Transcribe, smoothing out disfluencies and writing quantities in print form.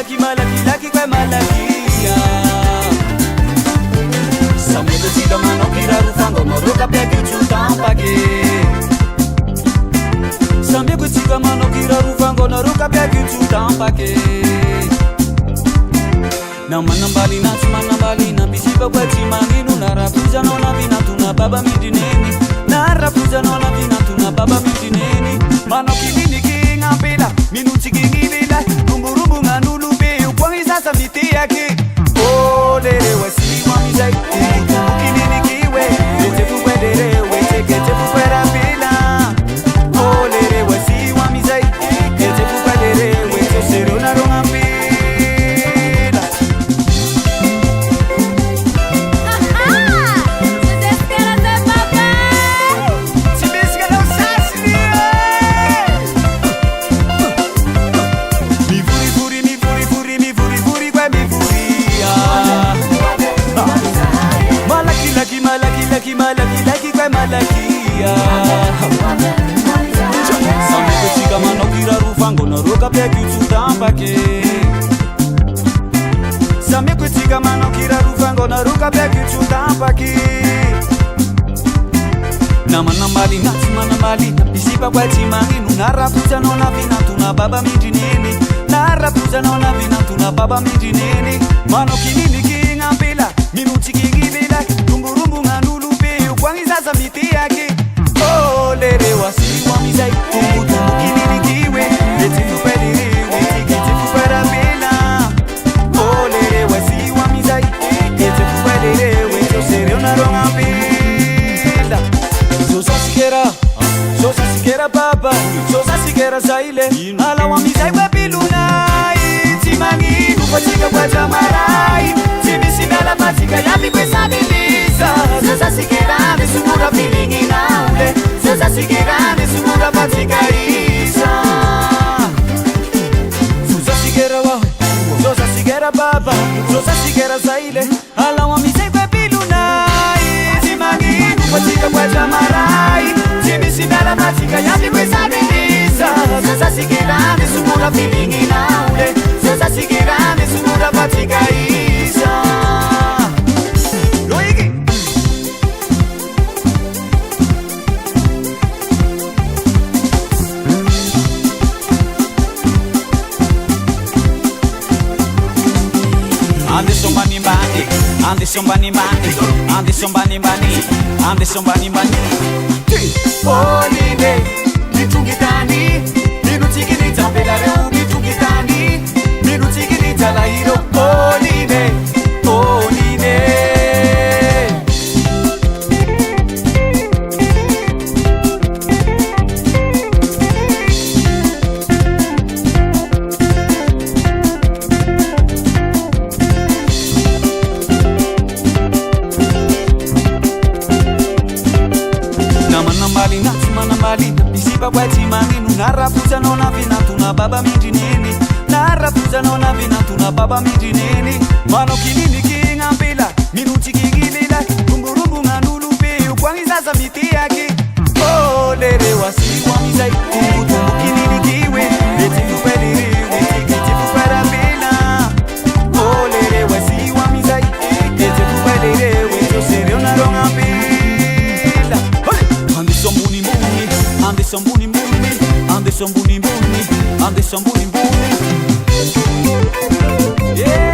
malaki kwa malakia. Samego tika mano kira rufango moroka pegi chutampake. Samego tika mano kira rufango noroka pegi chutampake. Na manambali na manambali na bisiba kwa chimanginu na rapuja na vina tuna baba midineni. Na rapuja na vina tuna baba midineni. Mano kilini kinga pila minuti kingibila kumburumbu nganulu be ukwangi sasa miti yake. Oh lele wasi wami zai kilini kiwe lete fukwedere wete kete fukwera pila. Oh lele wasi wami zai kete fukwedere wete sero na ronga pila. Malaki kwa malakia. Samego tika mano kira rufango noroka pegi chutampake. Samego tika mano kira rufango noroka pegi chutampake. Na manambali na manambali bisiba kwa chimanginu na rapuja na vina tuna baba midineni. Na rapuja na vina tuna baba midineni. Mano kinini kinga pila minuti kingibila kumburumbu nganulu kwangi sasa miti yake. Oh lele wasi wami zai kumbutu kinini kiwe leti tupeliri witi kiti tupera pila. Oh lele wasi wami zai leti tupeliri witi sere unaronga pila. Sosa sikera baba sosa sikera zaile ala wami zai babiluna itimanginu patika kwa jamarai timisinala patika yami kwesabiliza. Sosa sikera sumura feeling inaule. Sosa sikera sumura patika isa. Sosa sikera wawe sosa sikera baba sosa sikera zaile ala wami zai babiluna itimanginu patika kwa jamarai timisinala patika yami kwesabiliza. Sosa sikera sumura feeling inaule. Sosa sikera sumura patika isa. Ande sombani mani. Oline mitungitani minutiki nitambela leo mitungitani minutiki nitala hiro. Oline bisiba kwa chimanginu na rapuja na vina tuna baba midineni. Na rapuja na vina tuna baba midineni. Mano kinini kinga pila minuti kingibila kumburumbu nganulu be ukwangi sasa miti yake. Oh lele wasi wami zai kumbutu kinini kiwe leti tupeliri witi kiti tupera pila. Oh lele wasi wami zai leti tupeliri witi sere unaronga pila. Ande sombuni mbuni, ande sombuni mbuni, ande sombuni mbuni. Yeah.